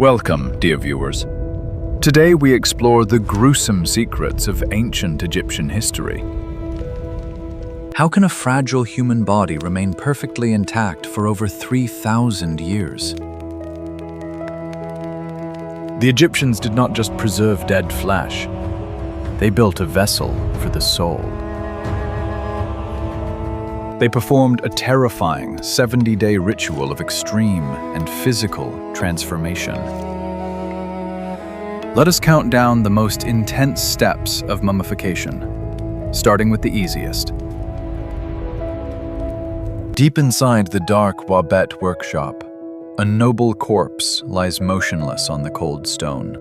Welcome, dear viewers. Today we explore the gruesome secrets of ancient Egyptian history. How can a fragile human body remain perfectly intact for over 3,000 years? The Egyptians did not just preserve dead flesh, they built a vessel for the soul. They performed a terrifying 70-day ritual of extreme and physical transformation. Let us count down the most intense steps of mummification, starting with the easiest. Deep inside the dark Wabet workshop, a noble corpse lies motionless on the cold stone.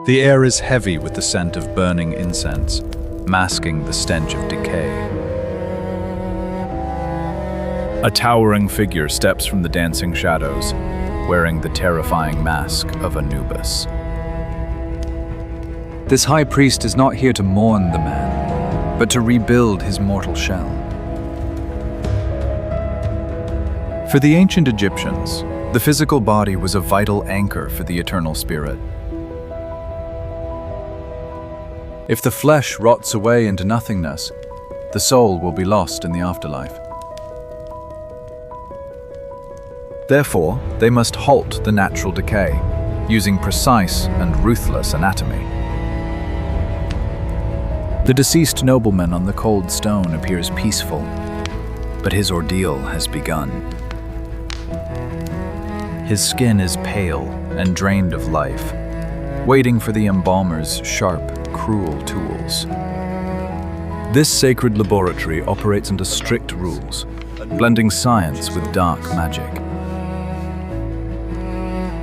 The air is heavy with the scent of burning incense, masking the stench of decay. A towering figure steps from the dancing shadows, wearing the terrifying mask of Anubis. This high priest is not here to mourn the man, but to rebuild his mortal shell. For the ancient Egyptians, the physical body was a vital anchor for the eternal spirit. If the flesh rots away into nothingness, the soul will be lost in the afterlife. Therefore, they must halt the natural decay, using precise and ruthless anatomy. The deceased nobleman on the cold stone appears peaceful, but his ordeal has begun. His skin is pale and drained of life, waiting for the embalmer's sharp, cruel tools. This sacred laboratory operates under strict rules, blending science with dark magic.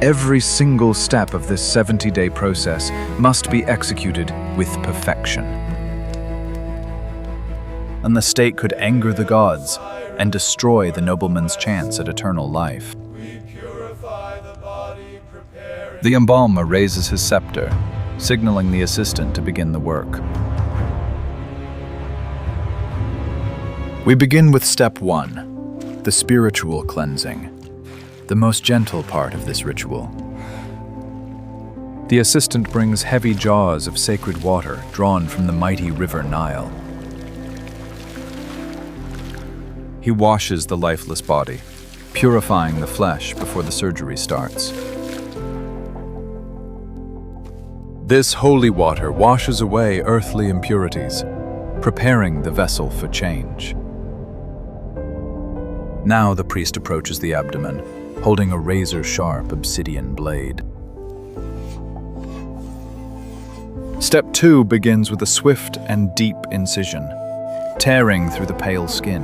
Every single step of this 70-day process must be executed with perfection. A mistake could anger the gods and destroy the nobleman's chance at eternal life. The embalmer raises his scepter, signaling the assistant to begin the work. We begin with step 1, the spiritual cleansing, the most gentle part of this ritual. The assistant brings heavy jars of sacred water drawn from the mighty river Nile. He washes the lifeless body, purifying the flesh before the surgery starts. This holy water washes away earthly impurities, preparing the vessel for change. Now the priest approaches the abdomen, holding a razor-sharp obsidian blade. Step 2 begins with a swift and deep incision, tearing through the pale skin.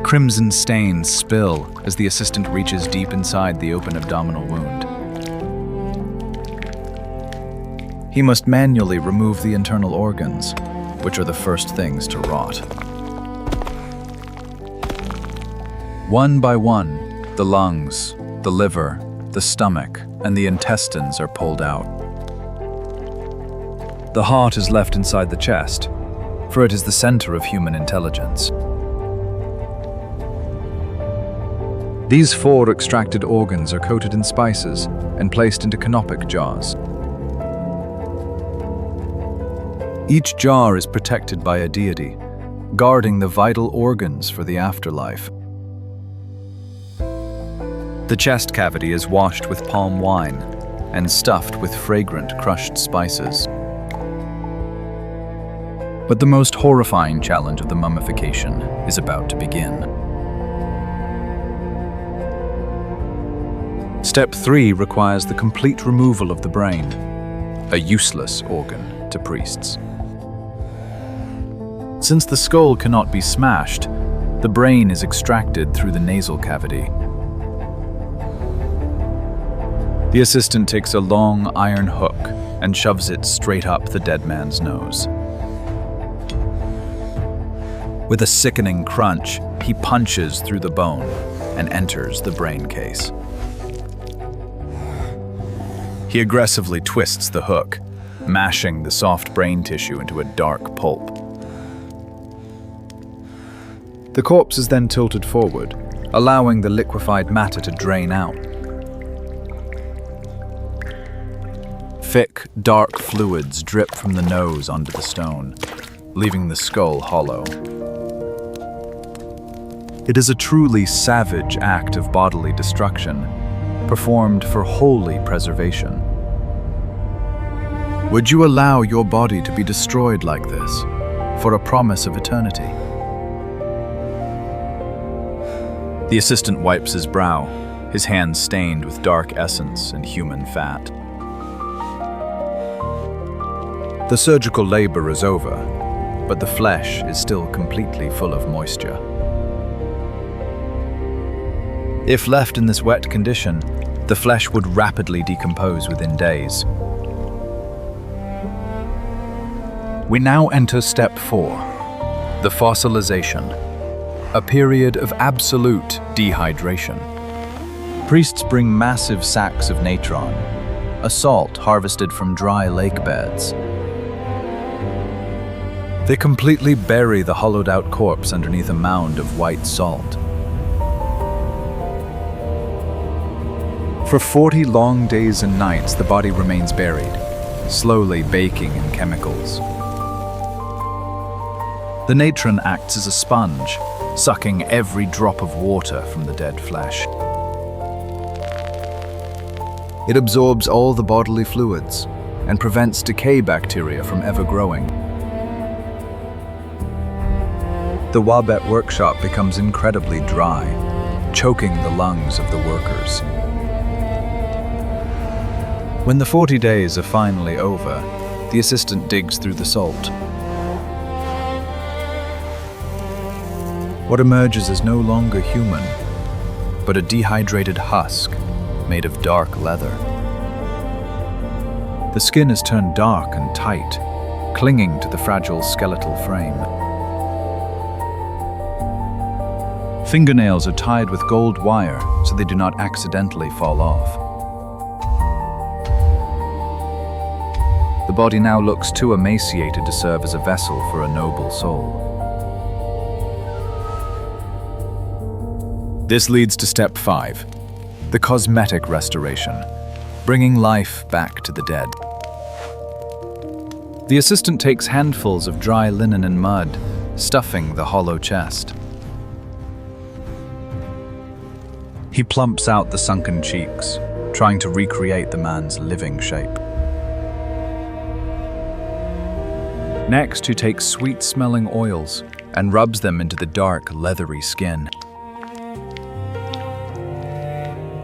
Crimson stains spill as the assistant reaches deep inside the open abdominal wound. He must manually remove the internal organs, which are the first things to rot. One by one, the lungs, the liver, the stomach, and the intestines are pulled out. The heart is left inside the chest, for it is the center of human intelligence. These 4 extracted organs are coated in spices and placed into canopic jars. Each jar is protected by a deity, guarding the vital organs for the afterlife. The chest cavity is washed with palm wine and stuffed with fragrant crushed spices. But the most horrifying challenge of the mummification is about to begin. Step 3 requires the complete removal of the brain, a useless organ to priests. Since the skull cannot be smashed, the brain is extracted through the nasal cavity. The assistant takes a long iron hook and shoves it straight up the dead man's nose. With a sickening crunch, he punches through the bone and enters the brain case. He aggressively twists the hook, mashing the soft brain tissue into a dark pulp. The corpse is then tilted forward, allowing the liquefied matter to drain out. Thick, dark fluids drip from the nose onto the stone, leaving the skull hollow. It is a truly savage act of bodily destruction, performed for holy preservation. Would you allow your body to be destroyed like this, for a promise of eternity? The assistant wipes his brow, his hands stained with dark essence and human fat. The surgical labor is over, but the flesh is still completely full of moisture. If left in this wet condition, the flesh would rapidly decompose within days. We now enter step 4, the fossilization, a period of absolute dehydration. Priests bring massive sacks of natron, a salt harvested from dry lake beds. They completely bury the hollowed-out corpse underneath a mound of white salt. For 40 long days and nights, the body remains buried, slowly baking in chemicals. The natron acts as a sponge, sucking every drop of water from the dead flesh. It absorbs all the bodily fluids and prevents decay bacteria from ever growing. The Wabet workshop becomes incredibly dry, choking the lungs of the workers. When the 40 days are finally over, the assistant digs through the salt. What emerges is no longer human, but a dehydrated husk made of dark leather. The skin is turned dark and tight, clinging to the fragile skeletal frame. Fingernails are tied with gold wire so they do not accidentally fall off. The body now looks too emaciated to serve as a vessel for a noble soul. This leads to step 5, the cosmetic restoration, bringing life back to the dead. The assistant takes handfuls of dry linen and mud, stuffing the hollow chest. He plumps out the sunken cheeks, trying to recreate the man's living shape. Next, he takes sweet-smelling oils and rubs them into the dark, leathery skin.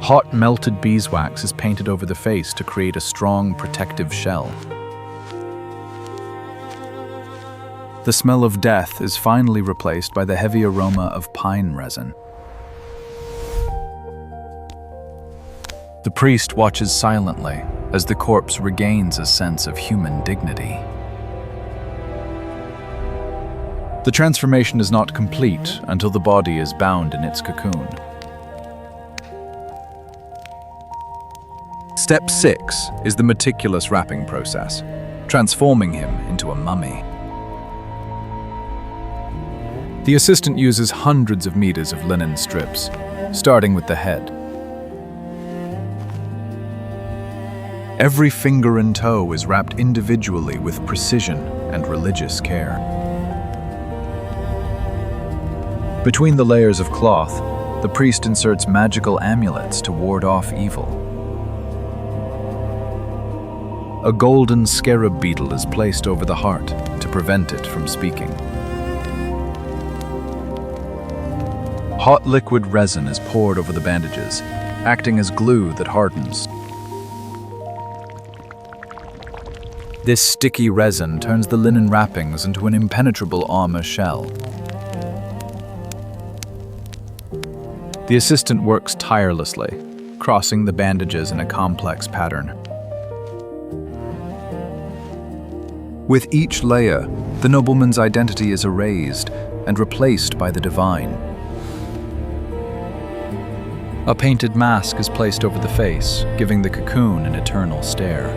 Hot, melted beeswax is painted over the face to create a strong, protective shell. The smell of death is finally replaced by the heavy aroma of pine resin. The priest watches silently as the corpse regains a sense of human dignity. The transformation is not complete until the body is bound in its cocoon. Step 6 is the meticulous wrapping process, transforming him into a mummy. The assistant uses hundreds of meters of linen strips, starting with the head. Every finger and toe is wrapped individually with precision and religious care. Between the layers of cloth, the priest inserts magical amulets to ward off evil. A golden scarab beetle is placed over the heart to prevent it from speaking. Hot liquid resin is poured over the bandages, acting as glue that hardens. This sticky resin turns the linen wrappings into an impenetrable armor shell. The assistant works tirelessly, crossing the bandages in a complex pattern. With each layer, the nobleman's identity is erased and replaced by the divine. A painted mask is placed over the face, giving the cocoon an eternal stare.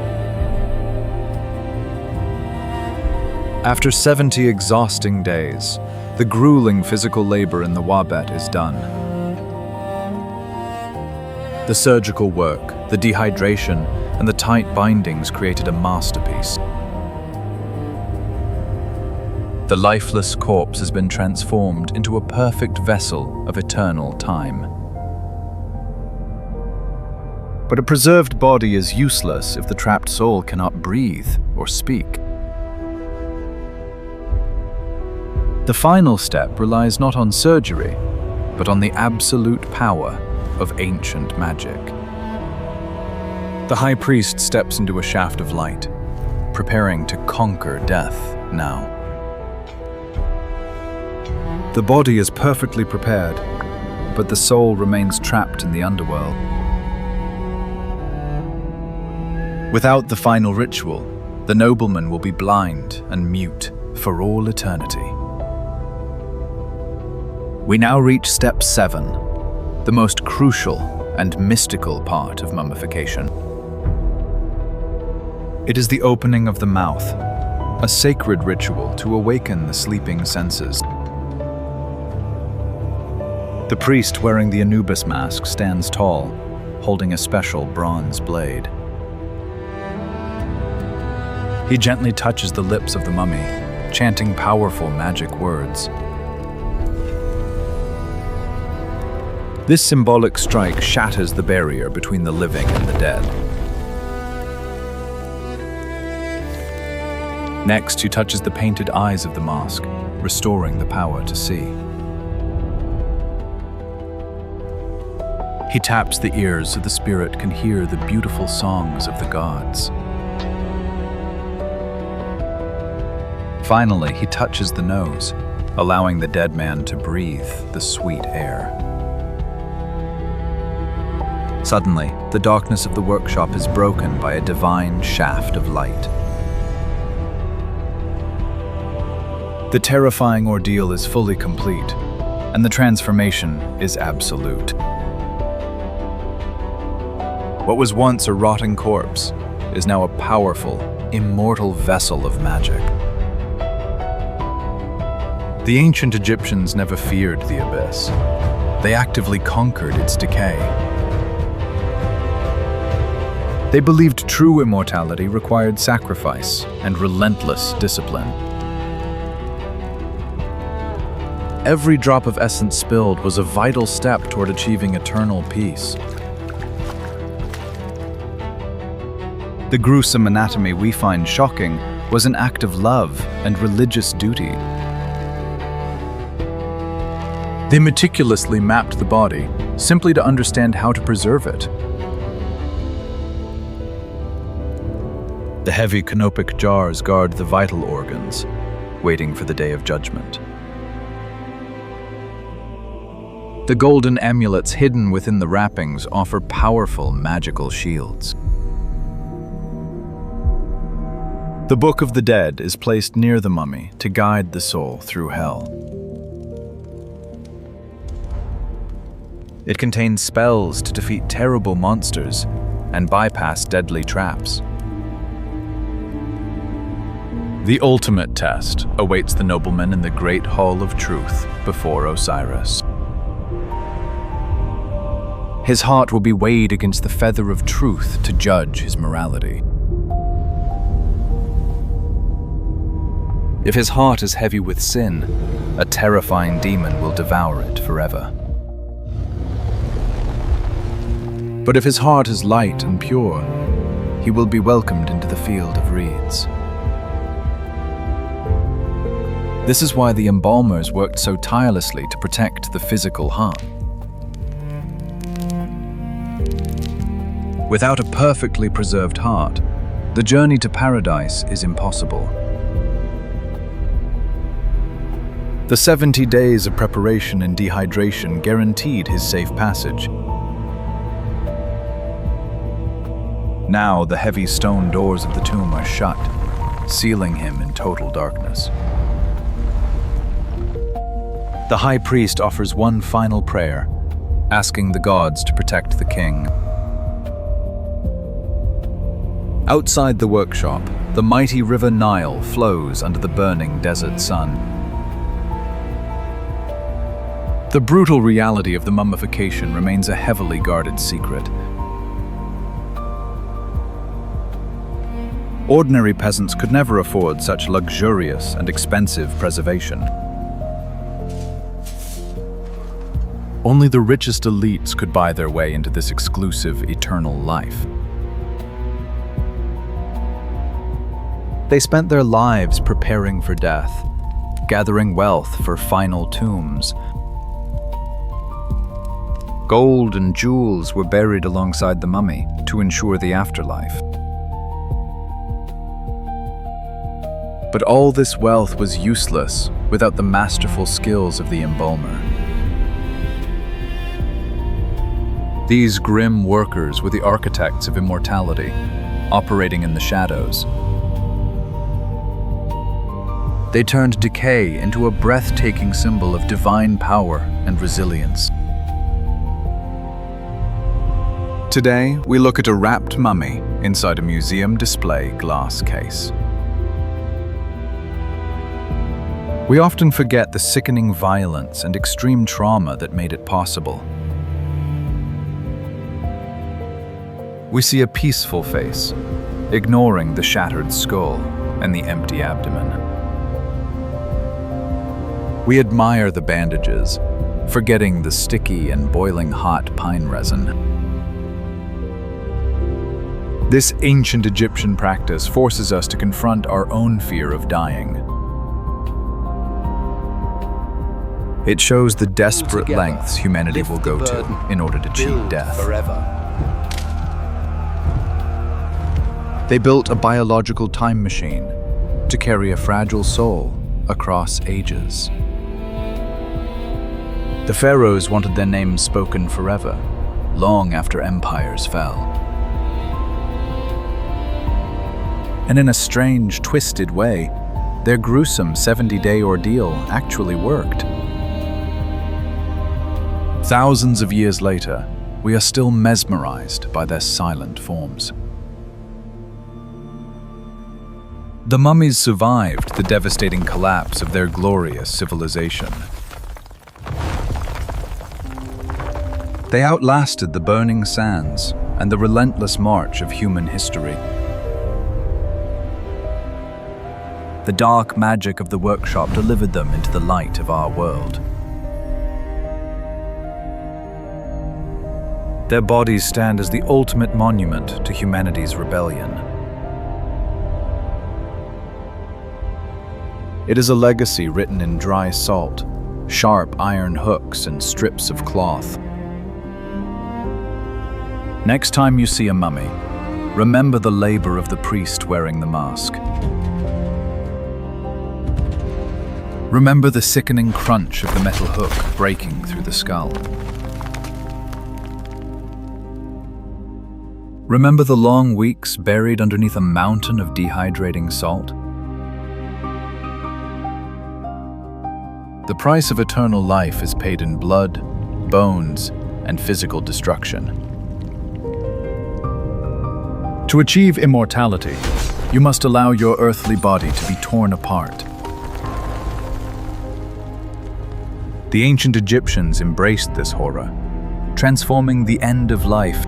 After 70 exhausting days, the grueling physical labor in the Wabet is done. The surgical work, the dehydration, and the tight bindings created a masterpiece. The lifeless corpse has been transformed into a perfect vessel of eternal time. But a preserved body is useless if the trapped soul cannot breathe or speak. The final step relies not on surgery, but on the absolute power of ancient magic. The high priest steps into a shaft of light, preparing to conquer death now. The body is perfectly prepared, but the soul remains trapped in the underworld. Without the final ritual, the nobleman will be blind and mute for all eternity. We now reach step 7, the most crucial and mystical part of mummification. It is the opening of the mouth, a sacred ritual to awaken the sleeping senses. The priest wearing the Anubis mask stands tall, holding a special bronze blade. He gently touches the lips of the mummy, chanting powerful magic words. This symbolic strike shatters the barrier between the living and the dead. Next, he touches the painted eyes of the mask, restoring the power to see. He taps the ears so the spirit can hear the beautiful songs of the gods. Finally, he touches the nose, allowing the dead man to breathe the sweet air. Suddenly, the darkness of the workshop is broken by a divine shaft of light. The terrifying ordeal is fully complete, and the transformation is absolute. What was once a rotting corpse is now a powerful, immortal vessel of magic. The ancient Egyptians never feared the abyss. They actively conquered its decay. They believed true immortality required sacrifice and relentless discipline. Every drop of essence spilled was a vital step toward achieving eternal peace. The gruesome anatomy we find shocking was an act of love and religious duty. They meticulously mapped the body, simply to understand how to preserve it. The heavy canopic jars guard the vital organs, waiting for the day of judgment. The golden amulets hidden within the wrappings offer powerful magical shields. The Book of the Dead is placed near the mummy to guide the soul through hell. It contains spells to defeat terrible monsters and bypass deadly traps. The ultimate test awaits the nobleman in the Great Hall of Truth before Osiris. His heart will be weighed against the feather of truth to judge his morality. If his heart is heavy with sin, a terrifying demon will devour it forever. But if his heart is light and pure, he will be welcomed into the field of reeds. This is why the embalmers worked so tirelessly to protect the physical heart. Without a perfectly preserved heart, the journey to paradise is impossible. The 70 days of preparation and dehydration guaranteed his safe passage. Now the heavy stone doors of the tomb are shut, sealing him in total darkness. The high priest offers one final prayer, asking the gods to protect the king. Outside the workshop, the mighty river Nile flows under the burning desert sun. The brutal reality of the mummification remains a heavily guarded secret. Ordinary peasants could never afford such luxurious and expensive preservation. Only the richest elites could buy their way into this exclusive, eternal life. They spent their lives preparing for death, gathering wealth for final tombs. Gold and jewels were buried alongside the mummy to ensure the afterlife. But all this wealth was useless without the masterful skills of the embalmer. These grim workers were the architects of immortality, operating in the shadows. They turned decay into a breathtaking symbol of divine power and resilience. Today, we look at a wrapped mummy inside a museum display glass case. We often forget the sickening violence and extreme trauma that made it possible. We see a peaceful face, ignoring the shattered skull and the empty abdomen. We admire the bandages, forgetting the sticky and boiling hot pine resin. This ancient Egyptian practice forces us to confront our own fear of dying. It shows the desperate lengths humanity will go to in order to cheat death. They built a biological time machine to carry a fragile soul across ages. The pharaohs wanted their names spoken forever, long after empires fell. And in a strange, twisted way, their gruesome 70-day ordeal actually worked. Thousands of years later, we are still mesmerized by their silent forms. The mummies survived the devastating collapse of their glorious civilization. They outlasted the burning sands and the relentless march of human history. The dark magic of the workshop delivered them into the light of our world. Their bodies stand as the ultimate monument to humanity's rebellion. It is a legacy written in dry salt, sharp iron hooks, and strips of cloth. Next time you see a mummy, remember the labor of the priest wearing the mask. Remember the sickening crunch of the metal hook breaking through the skull. Remember the long weeks buried underneath a mountain of dehydrating salt? The price of eternal life is paid in blood, bones, and physical destruction. To achieve immortality, you must allow your earthly body to be torn apart. The ancient Egyptians embraced this horror, transforming the end of life.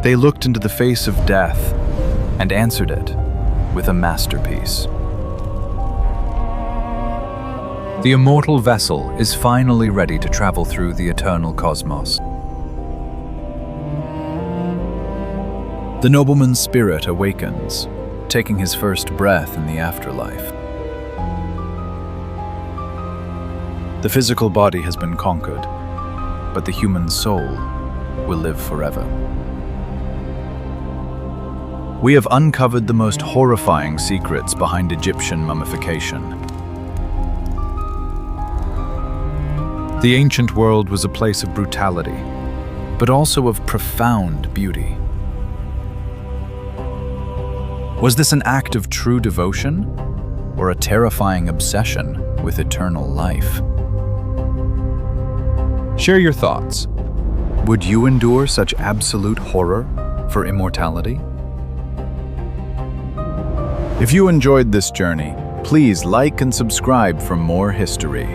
They looked into the face of death and answered it with a masterpiece. The immortal vessel is finally ready to travel through the eternal cosmos. The nobleman's spirit awakens, taking his first breath in the afterlife. The physical body has been conquered, but the human soul will live forever. We have uncovered the most horrifying secrets behind Egyptian mummification. The ancient world was a place of brutality, but also of profound beauty. Was this an act of true devotion, or a terrifying obsession with eternal life? Share your thoughts. Would you endure such absolute horror for immortality? If you enjoyed this journey, Please like and subscribe for more history.